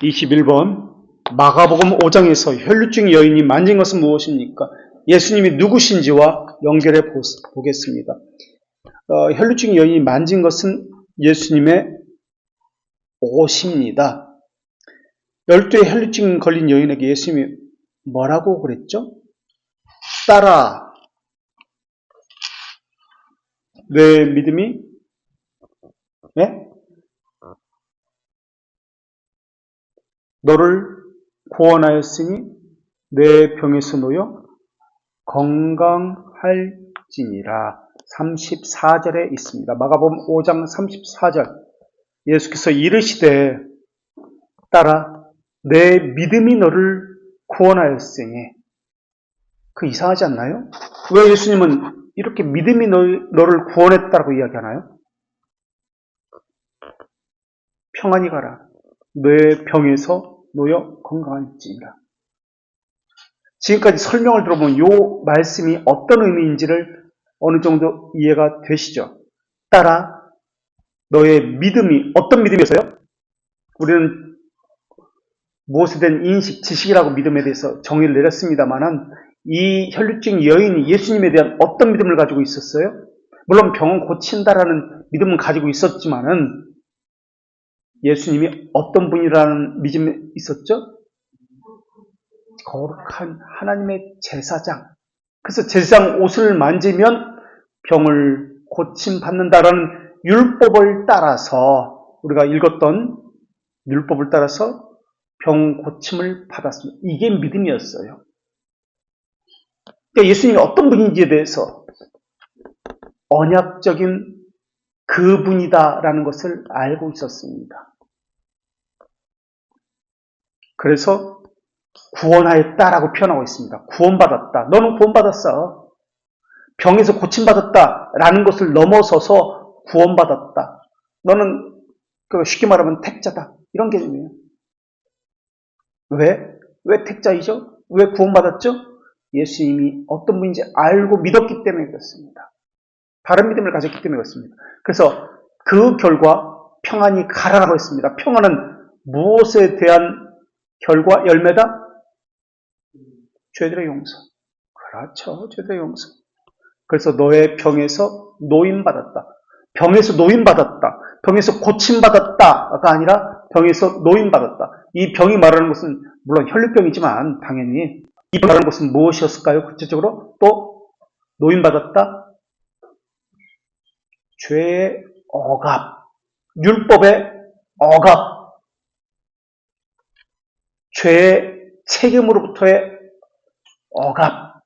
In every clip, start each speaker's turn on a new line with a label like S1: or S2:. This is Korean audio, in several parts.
S1: 21번 마가복음 5장에서 혈루증 여인이 만진 것은 무엇입니까? 예수님이 누구신지와 연결해 보겠습니다. 혈루증 여인이 만진 것은 예수님의 옷입니다. 12의 혈루증 걸린 여인에게 예수님이 뭐라고 그랬죠? 딸아, 내 믿음이 너를 구원하였으니 내 병에서 놓여 건강할지니라. 34절에 있습니다. 마가복음 5장 34절. 예수께서 이르시되 딸아, 내 믿음이 너를 구원하였으니. 그 이상하지 않나요? 왜 예수님은 이렇게 믿음이 너를 구원했다고 이야기하나요? 평안히 가라. 내 병에서 놓여 건강할지니라. 지금까지 설명을 들어보면 이 말씀이 어떤 의미인지를 어느 정도 이해가 되시죠? 따라 너의 믿음이 어떤 믿음이었어요? 우리는 무엇에 대한 인식, 지식이라고 믿음에 대해서 정의를 내렸습니다만은 이 혈루증 여인이 예수님에 대한 어떤 믿음을 가지고 있었어요? 물론 병은 고친다라는 믿음은 가지고 있었지만은 예수님이 어떤 분이라는 믿음이 있었죠? 거룩한 하나님의 제사장. 그래서 제사장 옷을 만지면 병을 고침받는다라는 율법을 따라서 우리가 읽었던 율법을 따라서 병 고침을 받았습니다. 이게 믿음이었어요. 그러니까 예수님이 어떤 분인지에 대해서 언약적인 그분이다라는 것을 알고 있었습니다. 그래서 구원하였다라고 표현하고 있습니다. 구원받았다. 너는 구원받았어. 병에서 고침받았다라는 것을 넘어서서 구원받았다. 너는 쉽게 말하면 택자다. 이런 개념이에요. 왜 택자이죠? 왜 구원받았죠? 예수님이 어떤 분인지 알고 믿었기 때문에 그렇습니다. 바른 믿음을 가졌기 때문에 그렇습니다. 그래서 그 결과 평안히 가라라고 했습니다. 평안은 무엇에 대한 결과, 열매다? 죄들의 용서. 그렇죠. 죄들의 용서. 그래서 너의 병에서 노임받았다. 병에서 노임받았다. 병에서 고침받았다가 아니라 병에서 노임받았다. 이 병이 말하는 것은 물론 혈류병이지만 당연히 이 병이 말하는 것은 무엇이었을까요? 구체적으로 또 노임받았다. 죄의 억압. 율법의 억압. 죄의 책임으로부터의 억압.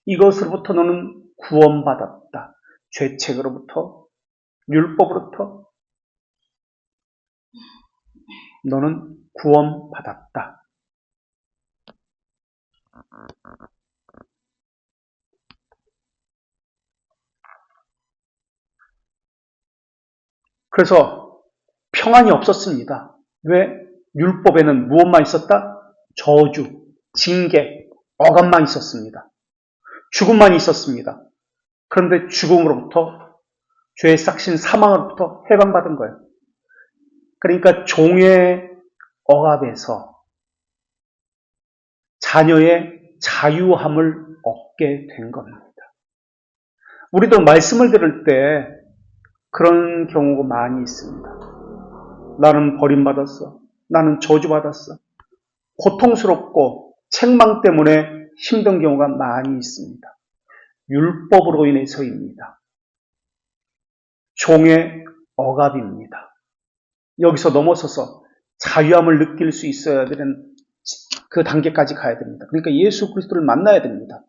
S1: 이것으로부터 너는 구원받았다. 죄책으로부터, 율법으로부터 너는 구원받았다. 그래서 평안이 없었습니다. 왜? 율법에는 무엇만 있었다? 저주, 징계, 억압만 있었습니다. 죽음만 있었습니다. 그런데 죽음으로부터, 죄의 싹신 사망으로부터 해방받은 거예요. 그러니까 종의 억압에서 자녀의 자유함을 얻게 된 겁니다. 우리도 말씀을 들을 때 그런 경우가 많이 있습니다. 나는 버림받았어. 나는 저주받았어. 고통스럽고 책망 때문에 힘든 경우가 많이 있습니다. 율법으로 인해서입니다. 종의 억압입니다. 여기서 넘어서서 자유함을 느낄 수 있어야 되는 그 단계까지 가야 됩니다. 그러니까 예수 그리스도를 만나야 됩니다.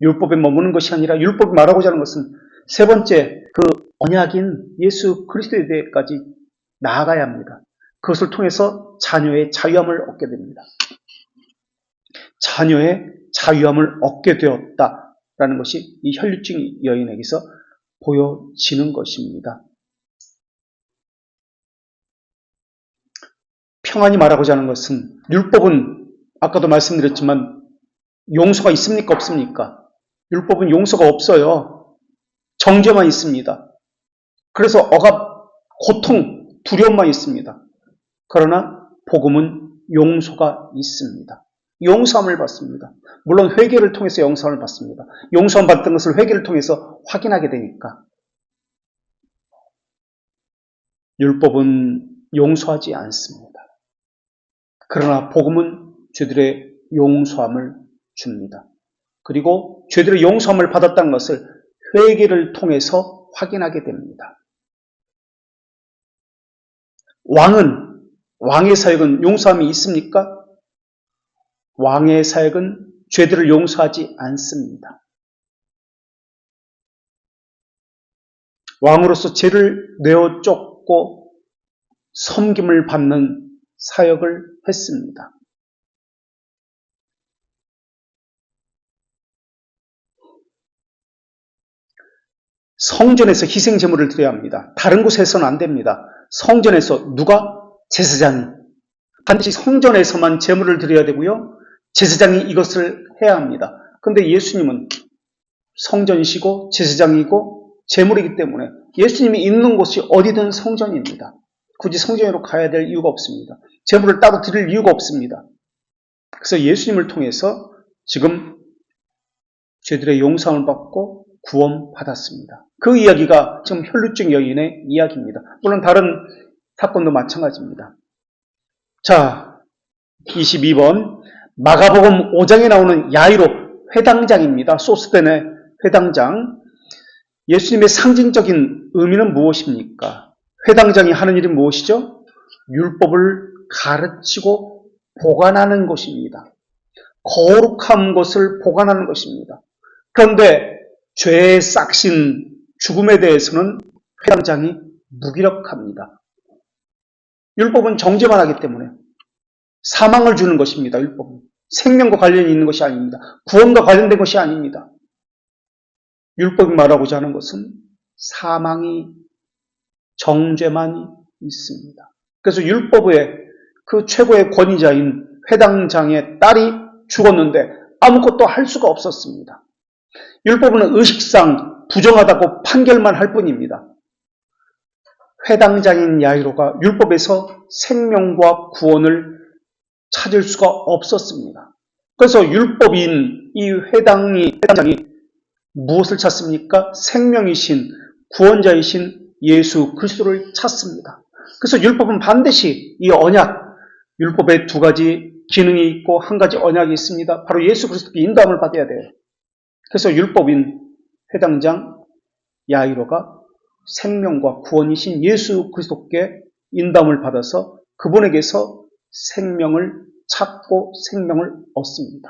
S1: 율법에 머무는 것이 아니라 율법이 말하고자 하는 것은 세 번째 그 언약인 예수 그리스도에 대해까지 나아가야 합니다. 그것을 통해서 자녀의 자유함을 얻게 됩니다. 자녀의 자유함을 얻게 되었다라는 것이 이 혈루증 여인에게서 보여지는 것입니다. 평안히 말하고자 하는 것은 율법은 아까도 말씀드렸지만 용서가 있습니까? 없습니까? 율법은 용서가 없어요. 정죄만 있습니다. 그래서 억압, 고통, 두려움만 있습니다. 그러나 복음은 용서가 있습니다. 용서함을 받습니다. 물론 회개를 통해서 용서함을 받습니다. 용서함 받던 것을 회개를 통해서 확인하게 되니까. 율법은 용서하지 않습니다. 그러나 복음은 죄들의 용서함을 줍니다. 그리고 죄들의 용서함을 받았다는 것을 회개를 통해서 확인하게 됩니다. 왕의 사역은 용서함이 있습니까? 왕의 사역은 죄들을 용서하지 않습니다. 왕으로서 죄를 내어 쫓고 섬김을 받는 사역을 했습니다. 성전에서 희생 제물을 드려야 합니다. 다른 곳에서는 안 됩니다. 성전에서 누가? 제사장이. 반드시 성전에서만 제물을 드려야 되고요. 제사장이 이것을 해야 합니다. 그런데 예수님은 성전이시고 제사장이고 제물이기 때문에 예수님이 있는 곳이 어디든 성전입니다. 굳이 성전으로 가야 될 이유가 없습니다. 제물을 따로 드릴 이유가 없습니다. 그래서 예수님을 통해서 지금 죄들의 용서함을 받고 구원받았습니다. 그 이야기가 지금 혈루증 여인의 이야기입니다. 물론 다른 사건도 마찬가지입니다. 자, 22번 마가복음 5장에 나오는 야이로 회당장입니다. 소스덴의 회당장. 예수님의 상징적인 의미는 무엇입니까? 회당장이 하는 일이 무엇이죠? 율법을 가르치고 보관하는 것입니다. 거룩한 것을 보관하는 것입니다. 그런데 죄의 싹신 죽음에 대해서는 회당장이 무기력합니다. 율법은 정죄만 하기 때문에 사망을 주는 것입니다. 율법은 생명과 관련이 있는 것이 아닙니다. 구원과 관련된 것이 아닙니다. 율법이 말하고자 하는 것은 사망이 정죄만 있습니다. 그래서 율법의 그 최고의 권위자인 회당장의 딸이 죽었는데 아무것도 할 수가 없었습니다. 율법은 의식상 부정하다고 판결만 할 뿐입니다. 회당장인 야이로가 율법에서 생명과 구원을 찾을 수가 없었습니다. 그래서 율법인 이 회당장이 무엇을 찾습니까? 생명이신 구원자이신 예수 그리스도를 찾습니다. 그래서 율법은 반드시 이 언약, 율법에 두 가지 기능이 있고 한 가지 언약이 있습니다. 바로 예수 그리스도께 인도함을 받아야 돼요. 그래서 율법인 회당장 야이로가 생명과 구원이신 예수 그리스도께 인도함을 받아서 그분에게서 생명을 찾고 생명을 얻습니다.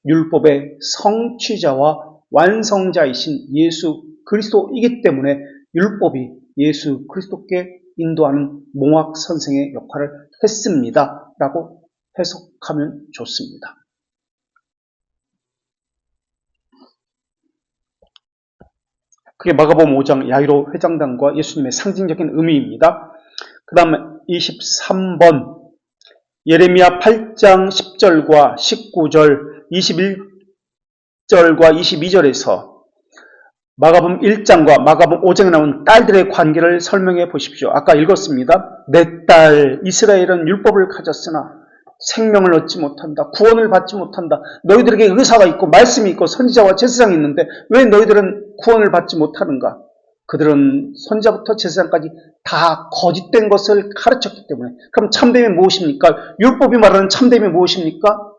S1: 율법의 성취자와 완성자이신 예수 그리스도이기 때문에 율법이 예수 그리스도께 인도하는 몽학 선생의 역할을 했습니다. 라고 해석하면 좋습니다. 그게 마가복음 5장 야이로 회장단과 예수님의 상징적인 의미입니다. 그 다음에 23번 예레미야 8장 10절과 19절 21절과 22절에서 마가복음 1장과 마가복음 5장에 나온 딸들의 관계를 설명해 보십시오. 아까 읽었습니다. 내 딸 이스라엘은 율법을 가졌으나 생명을 얻지 못한다. 구원을 받지 못한다. 너희들에게 의사가 있고 말씀이 있고 선지자와 제사장이 있는데 왜 너희들은 구원을 받지 못하는가? 그들은 선지자부터 제사장까지 다 거짓된 것을 가르쳤기 때문에. 그럼 참됨이 무엇입니까? 율법이 말하는 참됨이 무엇입니까?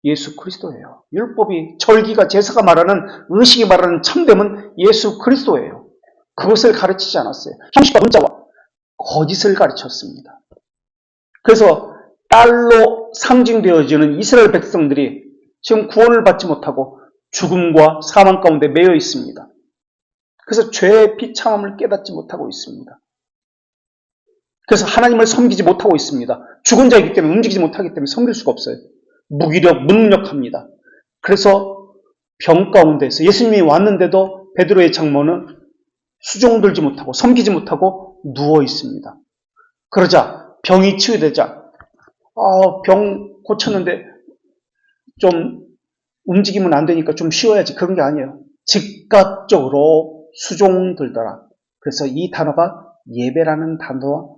S1: 예수 그리스도예요. 율법이 절기가 제사가 말하는 의식이 말하는 참됨은 예수 그리스도예요. 그것을 가르치지 않았어요. 형식과 문자와 거짓을 가르쳤습니다. 그래서 딸로 상징되어지는 이스라엘 백성들이 지금 구원을 받지 못하고 죽음과 사망 가운데 매여 있습니다. 그래서 죄의 비참함을 깨닫지 못하고 있습니다. 그래서 하나님을 섬기지 못하고 있습니다. 죽은 자이기 때문에 움직이지 못하기 때문에 섬길 수가 없어요. 무기력, 무능력합니다. 그래서 병 가운데서 예수님이 왔는데도 베드로의 장모는 수종들지 못하고 섬기지 못하고 누워 있습니다. 그러자 병이 치유되자 병 고쳤는데 좀 움직이면 안 되니까 좀 쉬어야지. 그런 게 아니에요. 즉각적으로 수종들더라. 그래서 이 단어가 예배라는 단어와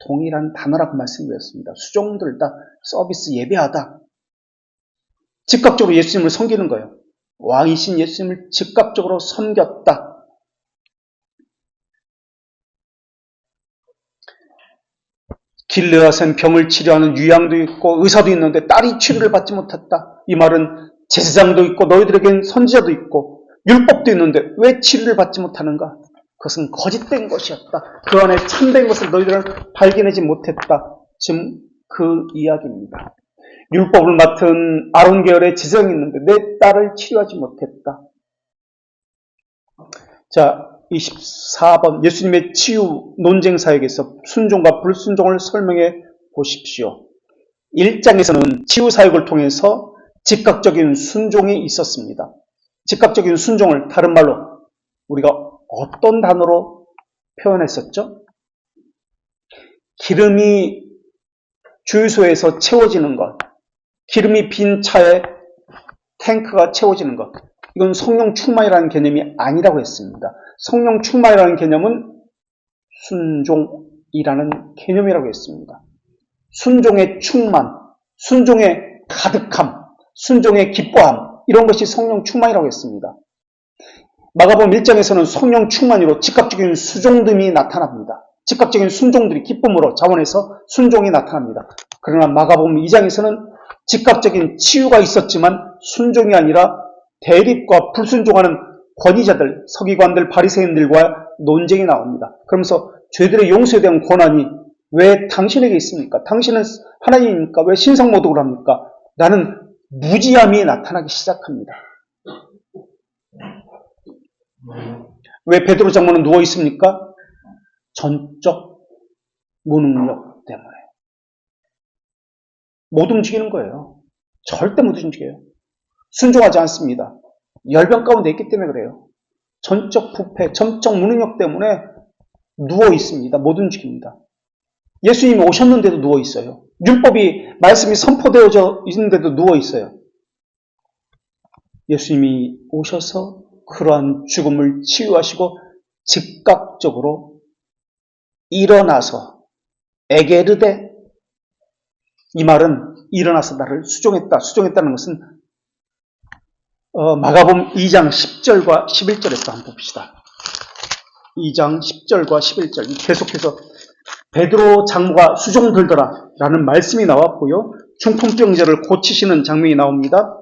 S1: 동일한 단어라고 말씀드렸습니다. 수종들다 서비스 예배하다. 즉각적으로 예수님을 섬기는 거예요. 왕이신 예수님을 즉각적으로 섬겼다. 길르앗은 병을 치료하는 유양도 있고 의사도 있는데 딸이 치료를 받지 못했다. 이 말은 제사장도 있고 너희들에겐 선지자도 있고 율법도 있는데 왜 치료를 받지 못하는가? 그것은 거짓된 것이었다. 그 안에 참된 것을 너희들은 발견하지 못했다. 지금 그 이야기입니다. 율법을 맡은 아론 계열의 제사장이 있는데 내 딸을 치료하지 못했다. 자, 24번 예수님의 치유 논쟁 사역에서 순종과 불순종을 설명해 보십시오. 1장에서는 치유 사역을 통해서 즉각적인 순종이 있었습니다. 즉각적인 순종을 다른 말로 우리가 어떤 단어로 표현했었죠? 기름이 주유소에서 채워지는 것, 기름이 빈 차에 탱크가 채워지는 것, 이건 성령 충만이라는 개념이 아니라고 했습니다. 성령 충만이라는 개념은 순종이라는 개념이라고 했습니다. 순종의 충만, 순종의 가득함, 순종의 기뻐함, 이런 것이 성령 충만이라고 했습니다. 마가복음 1장에서는 성령 충만으로 즉각적인 수종됨이 나타납니다. 즉각적인 순종들이 기쁨으로 자원해서 순종이 나타납니다. 그러나 마가복음 2장에서는 즉각적인 치유가 있었지만 순종이 아니라 대립과 불순종하는 권위자들, 서기관들, 바리새인들과 논쟁이 나옵니다. 그러면서 죄들의 용서에 대한 권한이 왜 당신에게 있습니까? 당신은 하나님입니까? 왜 신성모독을 합니까? 라는 무지함이 나타나기 시작합니다. 왜 베드로 장모는 누워 있습니까? 전적 무능력 때문에. 못 움직이는 거예요. 절대 못 움직여요. 순종하지 않습니다. 열병 가운데 있기 때문에 그래요. 전적 부패, 전적 무능력 때문에 누워 있습니다. 못 움직입니다. 예수님이 오셨는데도 누워 있어요. 율법이, 말씀이 선포되어져 있는데도 누워 있어요. 예수님이 오셔서 그러한 죽음을 치유하시고 즉각적으로 일어나서 에게르데, 이 말은 일어나서 나를 수종했다. 수종했다는 것은 마가복음 2장 10절과 11절에서 한번 봅시다. 2장 10절과 11절 계속해서 베드로 장모가 수종들더라 라는 말씀이 나왔고요. 중풍병자를 고치시는 장면이 나옵니다.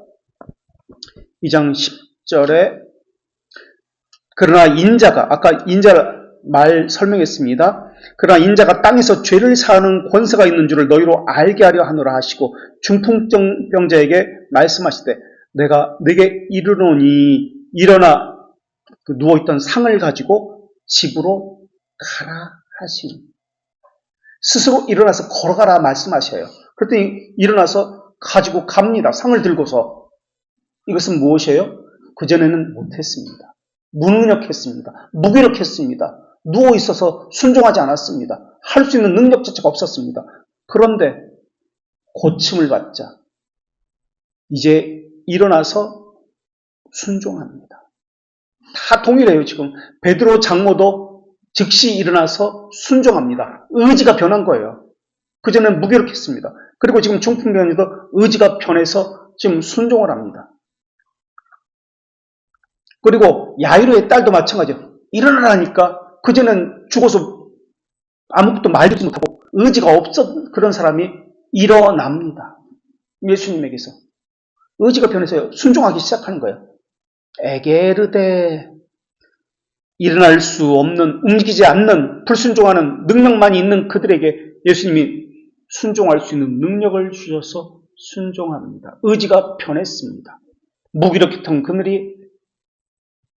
S1: 2장 10절에 그러나 인자가, 아까 인자 말 설명했습니다. 그러나 인자가 땅에서 죄를 사하는 권세가 있는 줄을 너희로 알게 하려 하노라 하시고 중풍병자에게 말씀하시되 내가 네게 이르노니 일어나 그 누워있던 상을 가지고 집으로 가라 하시니 스스로 일어나서 걸어가라 말씀하셔요. 그랬더니 일어나서 가지고 갑니다. 상을 들고서. 이것은 무엇이에요? 그전에는 못했습니다. 무능력했습니다. 무기력했습니다. 누워있어서 순종하지 않았습니다. 할 수 있는 능력 자체가 없었습니다. 그런데 고침을 받자 이제 일어나서 순종합니다. 다 동일해요. 지금 베드로 장모도 즉시 일어나서 순종합니다. 의지가 변한 거예요. 그전에는 무기력했습니다. 그리고 지금 중풍병자도 의지가 변해서 지금 순종을 합니다. 그리고 야이로의 딸도 마찬가지예요. 일어나라니까 그전엔 죽어서 아무것도 말도 못하고 의지가 없었던 그런 사람이 일어납니다. 예수님에게서. 의지가 변해서 순종하기 시작하는 거예요. 에게르데, 일어날 수 없는, 움직이지 않는, 불순종하는 능력만이 있는 그들에게 예수님이 순종할 수 있는 능력을 주셔서 순종합니다. 의지가 변했습니다. 무기력했던 그들이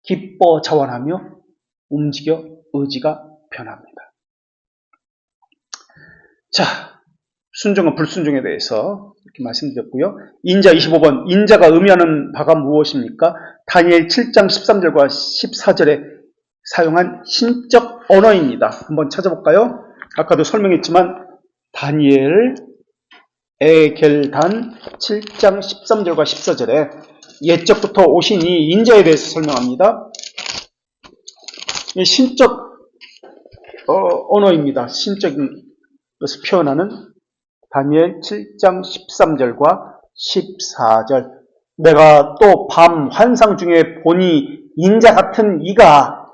S1: 기뻐 자원하며 움직여 의지가 변합니다. 자, 순종과 불순종에 대해서 이렇게 말씀드렸고요. 인자 25번, 인자가 의미하는 바가 무엇입니까? 다니엘 7장 13절과 14절에 사용한 신적 언어입니다. 한번 찾아볼까요? 아까도 설명했지만 다니엘 에겔단 7장 13절과 14절에 옛적부터 오신 이 인자에 대해서 설명합니다. 신적 언어입니다. 신적인 것을 표현하는 다니엘 7장 13절과 14절. 내가 또 밤 환상 중에 보니 인자 같은 이가,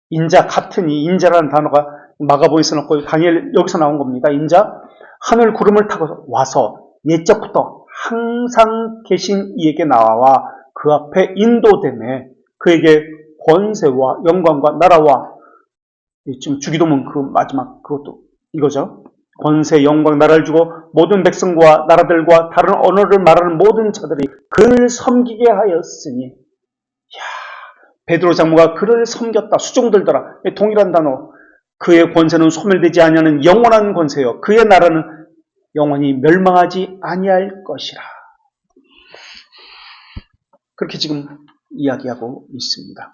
S1: 인자 같은 이, 인자라는 단어가 마가복음에서 나왔고 다니엘 여기서 나온 겁니다. 인자, 하늘 구름을 타고 와서 옛적부터 항상 계신 이에게 나와 그 앞에 인도되매 그에게 권세와 영광과 나라와, 지금 주기도문 그 마지막 그것도 이거죠. 권세, 영광, 나라를 주고 모든 백성과 나라들과 다른 언어를 말하는 모든 자들이 그를 섬기게 하였으니. 이야, 베드로 장로가 그를 섬겼다. 수종들더라. 동일한 단어. 그의 권세는 소멸되지 아니하는 영원한 권세요. 그의 나라는 영원히 멸망하지 아니할 것이라. 그렇게 지금 이야기하고 있습니다.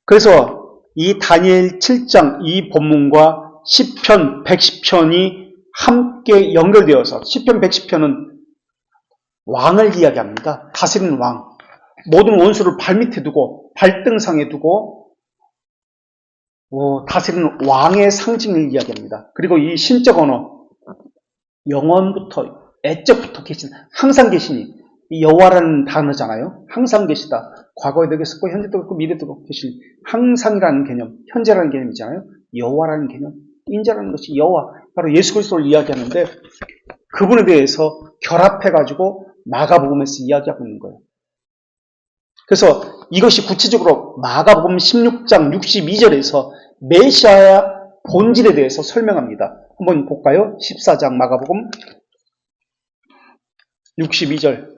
S1: 그래서 이 다니엘 7장 이 본문과 시편 110편이 함께 연결되어서, 시편 110편은 왕을 이야기합니다. 다스리는 왕. 모든 원수를 발밑에 두고 발등상에 두고 다스리는 왕의 상징을 이야기합니다. 그리고 이 신적 언어, 영원부터 애적부터 계신, 항상 계시니, 이 여호와라는 단어잖아요. 항상 계시다. 과거에도 계셨고 현재도 그렇고 미래도 계신, 항상이라는 개념, 현재라는 개념이잖아요. 여호와라는 개념, 인자라는 것이 여호와, 바로 예수 그리스도를 이야기하는데 그분에 대해서 결합해가지고 마가복음에서 이야기하고 있는 거예요. 그래서 이것이 구체적으로 마가복음 16장 62절에서 메시아의 본질에 대해서 설명합니다. 한번 볼까요? 14장 마가복음 62절.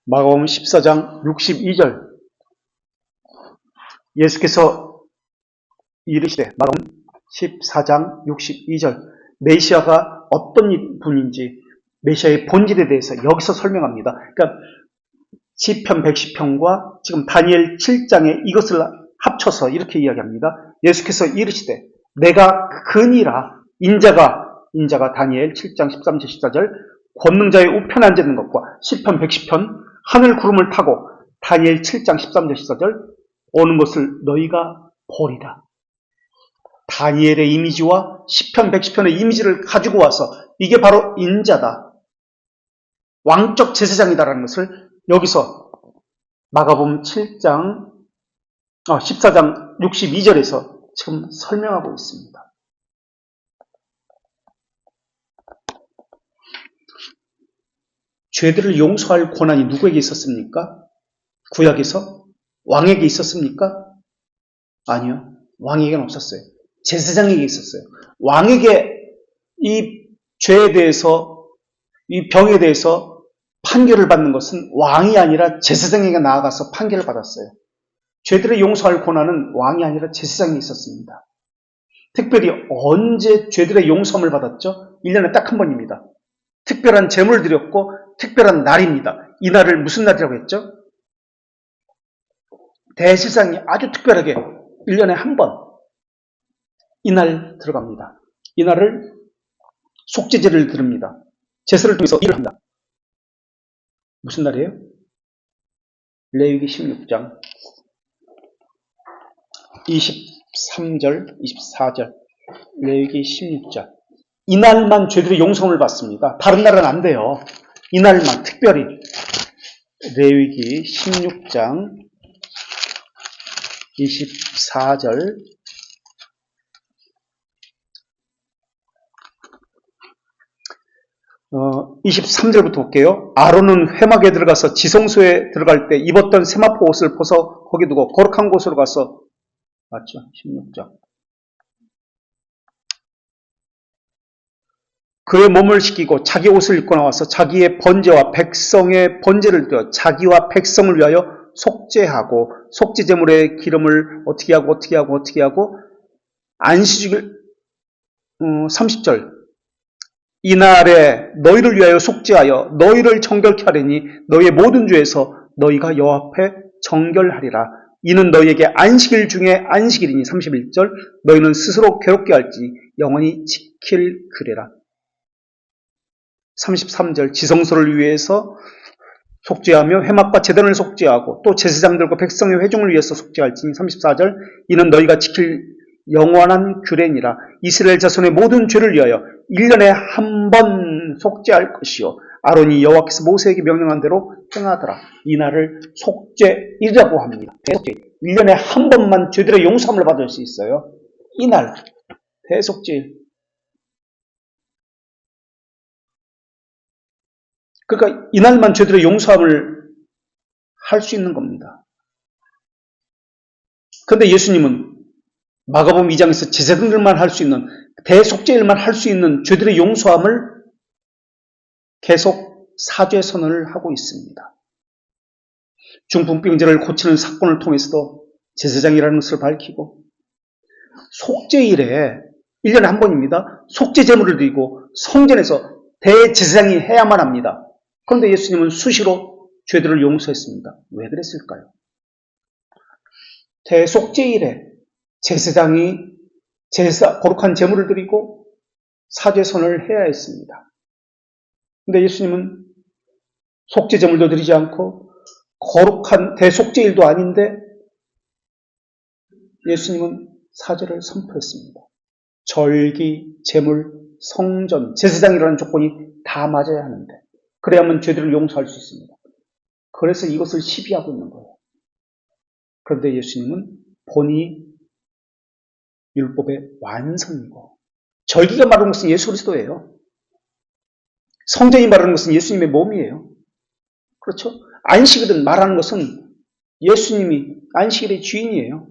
S1: 마가복음 14장 62절. 예수께서 이르시되, 마가복음 14장 62절. 메시아가 어떤 분인지, 메시아의 본질에 대해서 여기서 설명합니다. 그러니까 시편 110편과 지금 다니엘 7장에 이것을 합쳐서 이렇게 이야기합니다. 예수께서 이르시되, 내가 그니라. 인자가 다니엘 7장 13절 14절, 권능자의 우편에 앉는 것과 시편 110편 하늘 구름을 타고 다니엘 7장 13절 14절 오는 것을 너희가 보리라. 다니엘의 이미지와 시편 110편의 이미지를 가지고 와서 이게 바로 인자다, 왕적 제사장이다라는 것을 여기서 마가복음 14장 62절에서 지금 설명하고 있습니다. 죄들을 용서할 권한이 누구에게 있었습니까? 구약에서? 왕에게 있었습니까? 아니요. 왕에게는 없었어요. 제사장에게 있었어요. 왕에게 이 죄에 대해서, 이 병에 대해서 판결을 받는 것은 왕이 아니라 제사장에게 나아가서 판결을 받았어요. 죄들을 용서할 권한은 왕이 아니라 제사장이 있었습니다. 특별히 언제 죄들의 용서함을 받았죠? 1년에 딱 한 번입니다. 특별한 제물을 드렸고 특별한 날입니다. 이 날을 무슨 날이라고 했죠? 대제사장이 아주 특별하게 1년에 한 번 이 날 들어갑니다. 이 날을 속죄제를 드립니다. 제사를 통해서 일을 합니다. 무슨 날이에요? 레위기 16장 23절 24절 레위기 16절. 이 날만 죄들의 용서를 받습니다. 다른 날은 안 돼요. 이 날만 특별히. 레위기 16장 24절 23절부터 볼게요. 아론은 회막에 들어가서 지성소에 들어갈 때 입었던 세마포 옷을 벗어 거기 두고 거룩한 곳으로 가서, 맞죠? 16장. 그의 몸을 씻기고 자기 옷을 입고 나와서 자기의 번제와 백성의 번제를 드려 자기와 백성을 위하여 속죄하고, 속죄 제물의 기름을 어떻게 하고 안식일 30절. 이날에 너희를 위하여 속죄하여 너희를 정결케 하리니 너희의 모든 죄에서 너희가 여호와 앞에 정결하리라. 이는 너희에게 안식일 중에 안식일이니. 31절. 너희는 스스로 괴롭게 할지 영원히 지킬 그래라. 33절 지성소를 위해서 속죄하며 회막과 제단을 속죄하고 또 제사장들과 백성의 회중을 위해서 속죄할지니 34절 이는 너희가 지킬 영원한 규례니라. 이스라엘 자손의 모든 죄를 위하여 1년에 한 번 속죄할 것이요 아론이 여호와께서 모세에게 명령한 대로 행하더라. 이 날을 속죄일이라고 합니다. 대속죄. 1년에 한 번만 죄들의 용서함을 받을 수 있어요. 이 날 대속죄일. 그러니까 이날만 죄들의 용서함을 할 수 있는 겁니다. 그런데 예수님은 마가복음 2장에서 제사장들만 할 수 있는 대속죄일만 할 수 있는 죄들의 용서함을 계속 사죄 선언을 하고 있습니다. 중풍병자를 고치는 사건을 통해서도 제사장이라는 것을 밝히고 속죄일에 1년에 한 번입니다. 속죄 제물을 드리고 성전에서 대제사장이 해야만 합니다. 그런데 예수님은 수시로 죄들을 용서했습니다. 왜 그랬을까요? 대속죄일에 제사장이 거룩한 제물을 드리고 사죄선을 해야 했습니다. 그런데 예수님은 속죄 제물도 드리지 않고 거룩한 대속죄일도 아닌데 예수님은 사죄를 선포했습니다. 절기, 제물, 성전, 제사장이라는 조건이 다 맞아야 하는데 그래야만 죄들을 용서할 수 있습니다. 그래서 이것을 시비하고 있는 거예요. 그런데 예수님은 본이 율법의 완성이고 절기가 말하는 것은 예수 그리스도예요. 성전이 말하는 것은 예수님의 몸이에요. 그렇죠? 안식일은 말하는 것은 예수님이 안식일의 주인이에요.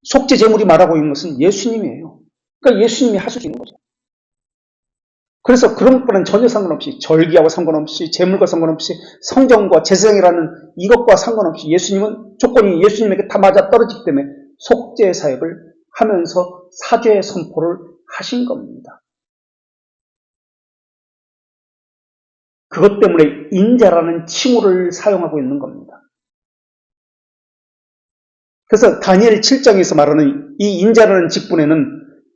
S1: 속죄 제물이 말하고 있는 것은 예수님이에요. 그러니까 예수님이 하실 수 있는 거죠. 그래서 그런 것과는 전혀 상관없이 절기하고 상관없이 제물과 상관없이 성전과 제사장이라는 이것과 상관없이 예수님은 조건이 예수님에게 다 맞아 떨어지기 때문에 속죄 사역을 하면서 사죄의 선포를 하신 겁니다. 그것 때문에 인자라는 칭호를 사용하고 있는 겁니다. 그래서 다니엘 7장에서 말하는 이 인자라는 직분에는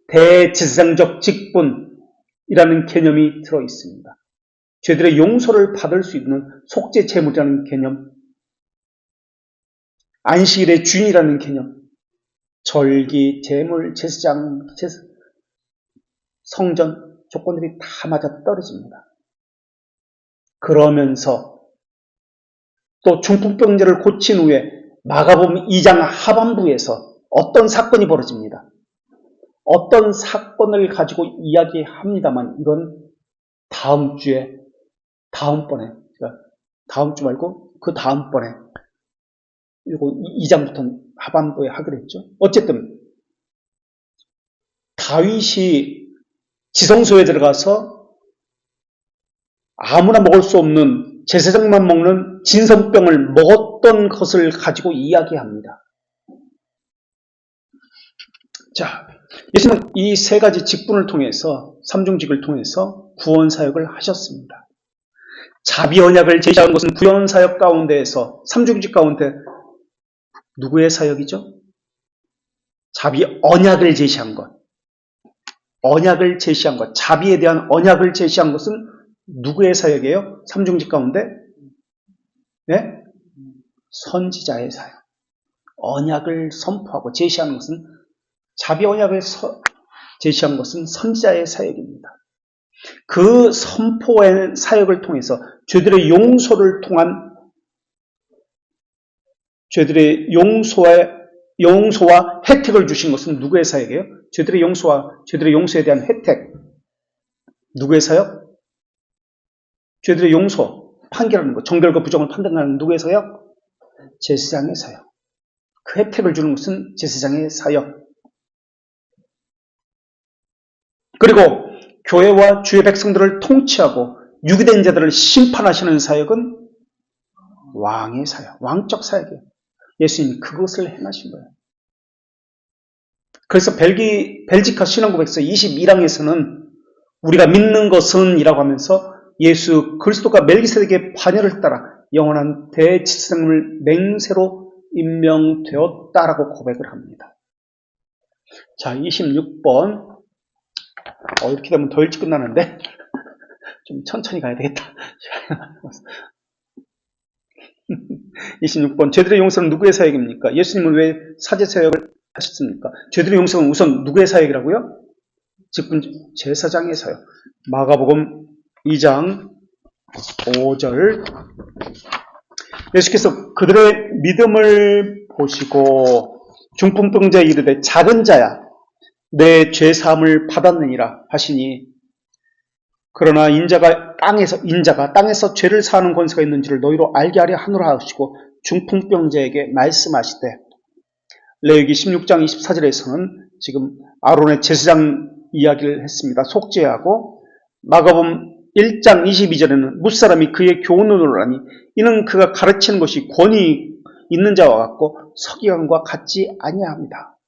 S1: 대제사장적 직분이라는 개념이 들어있습니다. 죄들의 용서를 받을 수 있는 속죄 제물이라는 개념, 안식일의 주인이라는 개념, 절기, 제물, 제사장, 성전 조건들이 다 맞아 떨어집니다. 그러면서 또 중풍병자를 고친 후에 마가복음 2장 하반부에서 어떤 사건이 벌어집니다. 어떤 사건을 가지고 이야기합니다만 이건 다음 주에 다음번에 다음 주 말고 그 다음번에 이거 2장부터 하반부에 하기로 했죠. 어쨌든 다윗이 지성소에 들어가서 아무나 먹을 수 없는 제사장만 먹는 진선병을 먹었던 것을 가지고 이야기합니다. 자, 예수님은 이 세 가지 직분을 통해서 삼중직을 통해서 구원 사역을 하셨습니다. 자비 언약을 제시한 것은 구원 사역 가운데에서 삼중직 가운데 누구의 사역이죠? 자비 언약을 제시한 것. 언약을 제시한 것. 자비에 대한 언약을 제시한 것은 누구의 사역이에요? 삼중직 가운데? 네? 선지자의 사역. 언약을 선포하고 제시하는 것은 자비 언약을 제시한 것은 선지자의 사역입니다. 그 선포의 사역을 통해서 죄들의 용서를 통한 죄들의 용서와 혜택을 주신 것은 누구의 사역이에요? 죄들의 용서에 대한 혜택. 누구의 사역? 죄들의 용서, 판결하는 것, 정결과 부정을 판단하는 누구의 사역? 제사장의 사역. 그 혜택을 주는 것은 제사장의 사역. 그리고 교회와 주의 백성들을 통치하고 유기된 자들을 심판하시는 사역은 왕의 사역, 왕적 사역이에요. 예수님이 그것을 행하신 거예요. 그래서 벨지카 신앙고백서 22장에서는 우리가 믿는 것은 이라고 하면서 예수 그리스도가 멜기세덱의 반열을 따라 영원한 대제사장을 맹세로 임명되었다라고 고백을 합니다. 자, 26번. 이렇게 되면 더 일찍 끝나는데. 좀 천천히 가야 되겠다. 26번. 죄들의 용서는 누구의 사역입니까? 예수님은 왜 사제 사역을 하셨습니까? 죄들의 용서는 우선 누구의 사역이라고요? 즉 제사장의 사역. 마가복음 2장 5절. 예수께서 그들의 믿음을 보시고 중풍병자에 이르되 작은 자야 내 죄사함을 받았느니라 하시니, 그러나 인자가 땅에서 죄를 사하는 권세가 있는 줄을 너희로 알게 하려 하노라 하시고 중풍병자에게 말씀하시되, 레위기 16장 24절에서는 지금 아론의 제사장 이야기를 했습니다. 속죄하고, 마가복음 1장 22절에는 무사람이 그의 교훈을 하니 이는 그가 가르치는 것이 권위 있는 자와 같고 서기관과 같지 아니합니다.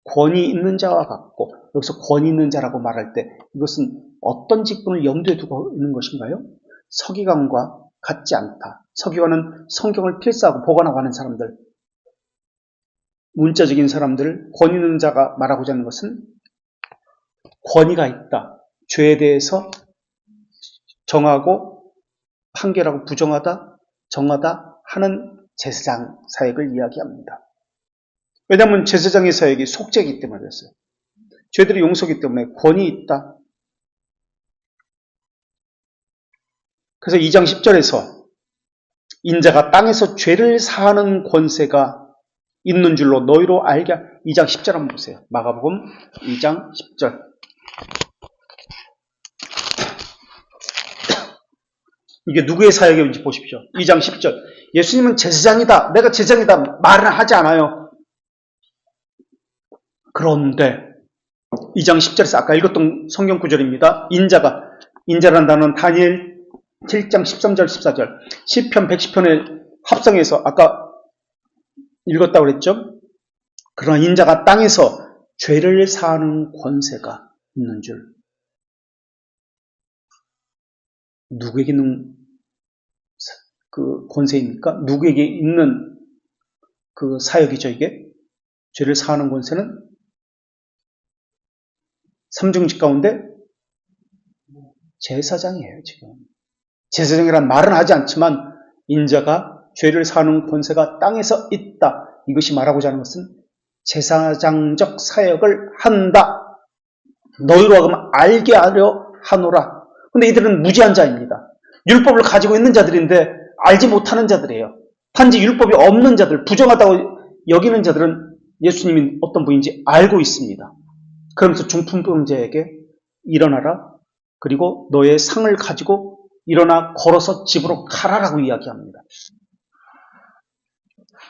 S1: 권위 있는 자와 같고, 여기서 권위 있는 자라고 말할 때 이것은 어떤 직분을 염두에 두고 있는 것인가요? 서기관과 같지 않다. 서기관은 성경을 필사하고 보관하고 하는 사람들, 문자적인 사람들, 권위 있는 자가 말하고자 하는 것은 권위가 있다. 죄에 대해서 정하고 판결하고 부정하다, 정하다 하는 제사장 사역을 이야기합니다. 왜냐하면 제사장의 사역이 속죄이기 때문에 그랬어요. 죄들이 용서이기 때문에 권위 있다. 그래서 2장 10절에서 인자가 땅에서 죄를 사하는 권세가 있는 줄로 너희로 알게. 2장 10절 한번 보세요. 마가복음 2장 10절. 이게 누구의 사역인지 보십시오. 2장 10절. 예수님은 제사장이다. 내가 제사장이다. 말은 하지 않아요. 그런데 2장 10절에서 아까 읽었던 성경 구절입니다. 인자란 단어는 다니엘 7장 13절 14절, 시편 110편을 합성해서 아까 읽었다고 그랬죠. 그러나 인자가 땅에서 죄를 사하는 권세가 있는 줄. 누구에게 있는 그 권세입니까? 누구에게 있는 그 사역이죠, 이게? 죄를 사하는 권세는 삼중직 가운데 제사장이에요, 지금. 제사장이란 말은 하지 않지만 인자가 죄를 사하는 권세가 땅에서 있다. 이것이 말하고자 하는 것은 제사장적 사역을 한다. 너희로 하여금 알게 하려 하노라. 근데 이들은 무지한 자입니다. 율법을 가지고 있는 자들인데 알지 못하는 자들이에요. 단지 율법이 없는 자들, 부정하다고 여기는 자들은 예수님이 어떤 분인지 알고 있습니다. 그러면서 중풍병자에게 일어나라. 그리고 너의 상을 가지고 일어나 걸어서 집으로 가라라고 이야기합니다.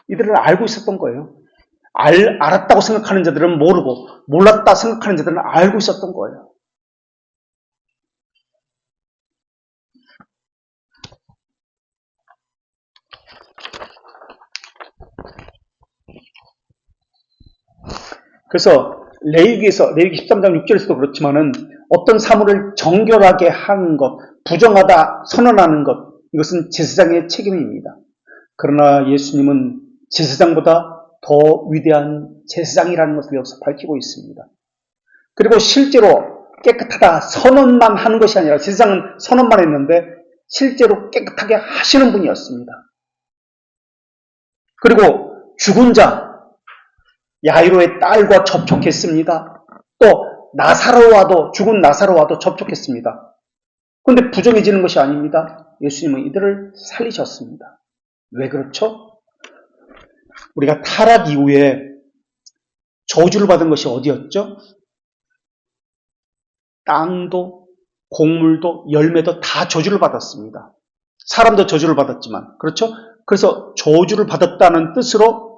S1: 이들은 알고 있었던 거예요. 알았다고 생각하는 자들은 모르고, 몰랐다 생각하는 자들은 알고 있었던 거예요. 그래서 레위기 13장 6절에서도 그렇지만은 어떤 사물을 정결하게 하는 것, 부정하다 선언하는 것, 이것은 제사장의 책임입니다. 그러나 예수님은 제사장보다 더 위대한 제사장이라는 것을 여기서 밝히고 있습니다. 그리고 실제로 깨끗하다 선언만 하는 것이 아니라, 제사장은 선언만 했는데 실제로 깨끗하게 하시는 분이었습니다. 그리고 죽은 자 야이로의 딸과 접촉했습니다. 또 죽은 나사로와도 접촉했습니다. 그런데 부정해지는 것이 아닙니다. 예수님은 이들을 살리셨습니다. 왜 그렇죠? 우리가 타락 이후에 저주를 받은 것이 어디였죠? 땅도 곡물도 열매도 다 저주를 받았습니다. 사람도 저주를 받았지만, 그렇죠? 그래서 저주를 받았다는 뜻으로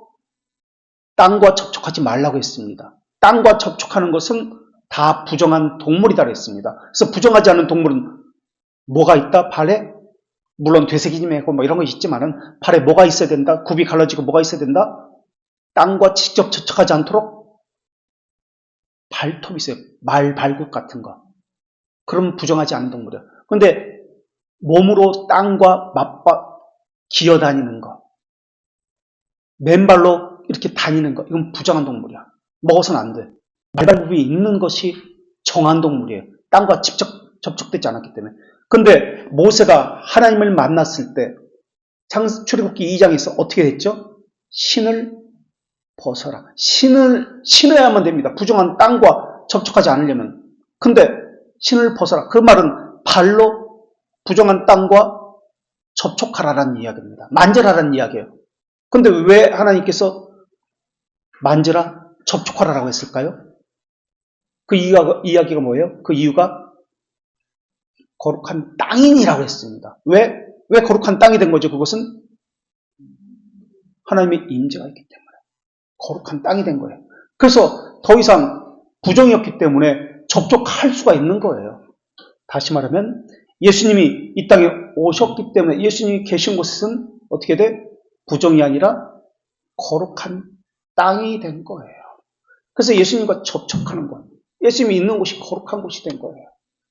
S1: 땅과 접촉하지 말라고 했습니다. 땅과 접촉하는 것은 다 부정한 동물이다 그랬습니다. 그래서 부정하지 않은 동물은 뭐가 있다? 발에? 물론 되새김이고 뭐 이런 것이 있지만은 발에 뭐가 있어야 된다? 굽이 갈라지고 뭐가 있어야 된다? 땅과 직접 접촉하지 않도록 발톱이 있어요. 말, 발굽 같은 거. 그럼 부정하지 않은 동물이에요. 그런데 몸으로 땅과 기어다니는 거, 맨발로 이렇게 다니는 거, 이건 부정한 동물이야. 먹어서는 안 돼. 말발굽이 있는 것이 정한 동물이에요. 땅과 직접 접촉되지 않았기 때문에. 근데 모세가 하나님을 만났을 때 출애굽기 2장에서 어떻게 됐죠? 신을 벗어라. 신어야만 됩니다. 부정한 땅과 접촉하지 않으려면. 근데 신을 벗어라. 그 말은 발로 부정한 땅과 접촉하라라는 이야기입니다. 만져라라는 이야기예요. 근데 왜 하나님께서 만져라, 접촉하라라고 했을까요? 그 이야기가 뭐예요? 그 이유가 거룩한 땅이니라고 했습니다. 왜 거룩한 땅이 된 거죠? 그것은 하나님의 임재가 있기 때문에 거룩한 땅이 된 거예요. 그래서 더 이상 부정이었기 때문에 접촉할 수가 있는 거예요. 다시 말하면 예수님이 이 땅에 오셨기 때문에 예수님이 계신 곳은 어떻게 돼? 부정이 아니라 거룩한 땅이 된 거예요. 그래서 예수님과 접촉하는 것, 예수님이 있는 곳이 거룩한 곳이 된 거예요.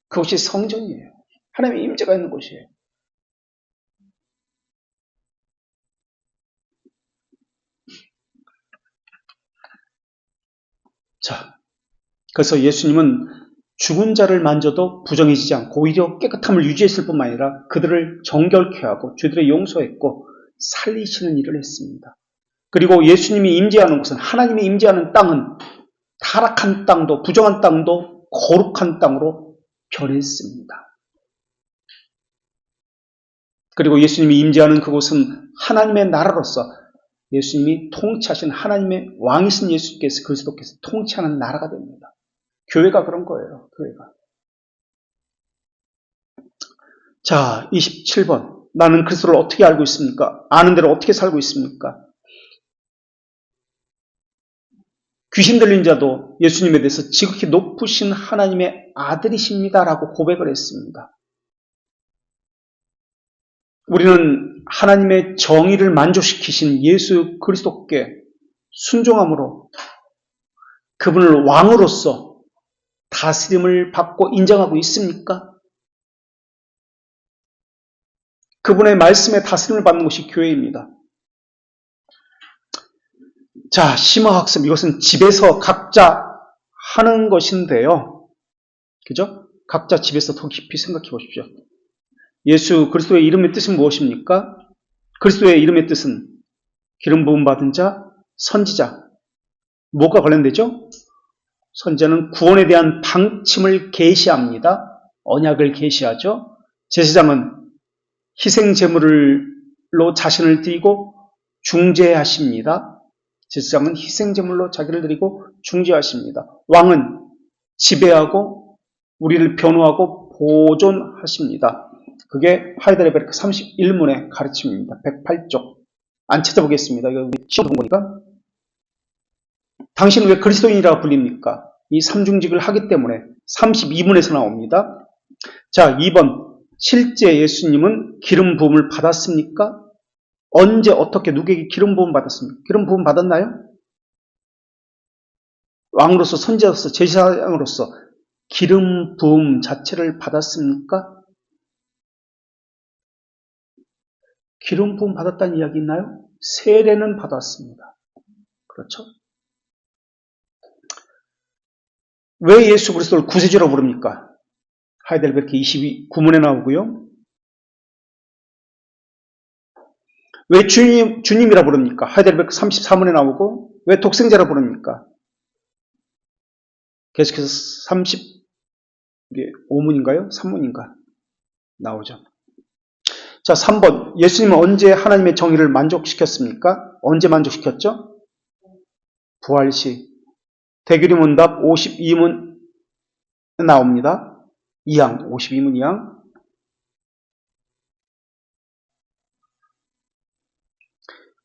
S1: 그곳이 성전이에요. 하나님의 임재가 있는 곳이에요. 자, 그래서 예수님은 죽은 자를 만져도 부정해지지 않고 오히려 깨끗함을 유지했을 뿐만 아니라 그들을 정결케 하고 죄들을 용서했고 살리시는 일을 했습니다. 그리고 예수님이 임재하는 곳은 하나님이 임재하는 땅은 타락한 땅도 부정한 땅도 거룩한 땅으로 변했습니다. 그리고 예수님이 임재하는 그곳은 하나님의 나라로서 예수님이 통치하신 하나님의 왕이신 예수께서 그리스도께서 통치하는 나라가 됩니다. 교회가 그런 거예요. 교회가. 자, 27번. 나는 그리스도를 어떻게 알고 있습니까? 아는 대로 어떻게 살고 있습니까? 귀신 들린 자도 예수님에 대해서 지극히 높으신 하나님의 아들이십니다라고 고백을 했습니다. 우리는 하나님의 정의를 만족시키신 예수 그리스도께 순종함으로 그분을 왕으로서 다스림을 받고 인정하고 있습니까? 그분의 말씀에 다스림을 받는 것이 교회입니다. 자, 심화학습, 이것은 집에서 각자 하는 것인데요. 그죠? 각자 집에서 더 깊이 생각해 보십시오. 예수 그리스도의 이름의 뜻은 무엇입니까? 그리스도의 이름의 뜻은 기름 부음 받은 자, 선지자. 뭐가 관련되죠? 선지자는 구원에 대한 방침을 계시합니다. 언약을 계시하죠. 제사장은 희생 제물로 자신을 드리고 중재하십니다. 제사장은 희생 제물로 자기를 드리고 중재하십니다. 왕은 지배하고 우리를 변호하고 보존하십니다. 그게 하이델베르크 31문의 가르침입니다. 108쪽. 안 찾아보겠습니다. 이거 우리 시험 본 거니까. 당신은 왜 그리스도인이라고 불립니까? 이 삼중직을 하기 때문에 32문에서 나옵니다. 자, 2번. 실제 예수님은 기름 부음을 받았습니까? 언제 어떻게 누구에게 기름 부음 받았습니까? 기름 부음 받았나요? 왕으로서 선지자로서 제사장으로서 기름 부음 자체를 받았습니까? 기름 부음 받았다는 이야기 있나요? 세례는 받았습니다. 그렇죠? 왜 예수 그리스도를 구세주라고 부릅니까? 하이델베르크 29문에 나오고요. 왜 주님이라 부릅니까? 하이델베르크 34문에 나오고 왜 독생자라 부릅니까? 계속해서 35문인가요? 3문인가? 나오죠. 자, 3번. 예수님은 언제 하나님의 정의를 만족시켰습니까? 언제 만족시켰죠? 부활시. 대규리문답 52문 나옵니다. 2항, 52문 2항.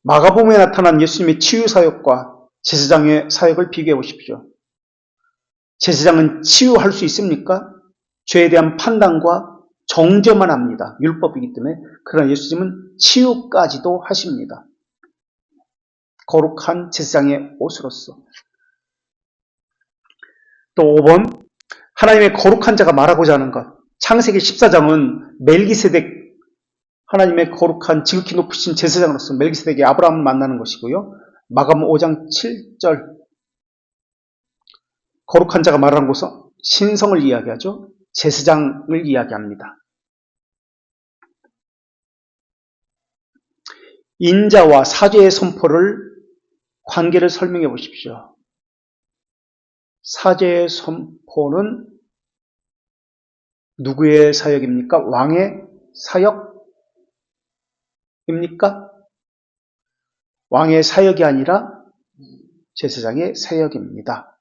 S1: 마가복음에 나타난 예수님의 치유 사역과 제사장의 사역을 비교해 보십시오. 제사장은 치유할 수 있습니까? 죄에 대한 판단과 정죄만 합니다. 율법이기 때문에. 그러나 예수님은 치유까지도 하십니다. 거룩한 제사장의 옷으로서. 또 5번. 하나님의 거룩한 자가 말하고자 하는 것. 창세기 14장은 멜기세덱, 하나님의 거룩한 지극히 높으신 제사장으로서 멜기세덱이 아브라함을 만나는 것이고요. 마가복음 5장 7절. 거룩한 자가 말하는 것은 신성을 이야기하죠. 제사장을 이야기합니다. 인자와 사죄의 선포를 관계를 설명해 보십시오. 사죄의 선포는 누구의 사역입니까? 왕의 사역입니까? 왕의 사역이 아니라 제사장의 사역입니다.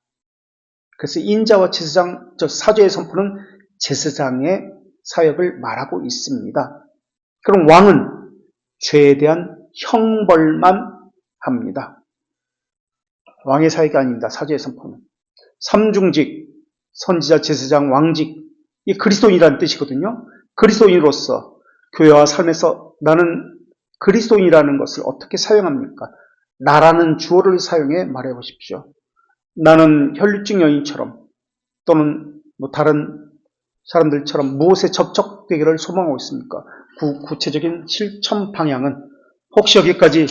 S1: 그래서 인자와 제사장, 사죄의 선포는 제사장의 사역을 말하고 있습니다. 그럼 왕은 죄에 대한 형벌만 합니다. 왕의 사역이 아닙니다. 사죄의 선포는. 삼중직, 선지자, 제사장, 왕직, 이 그리스도인이라는 뜻이거든요. 그리스도인으로서 교회와 삶에서 나는 그리스도인이라는 것을 어떻게 사용합니까? 나라는 주어를 사용해 말해 보십시오. 나는 혈육적 여인처럼 또는 다른 사람들처럼 무엇에 접촉되기를 소망하고 있습니까? 구체적인 실천 방향은 혹시 여기까지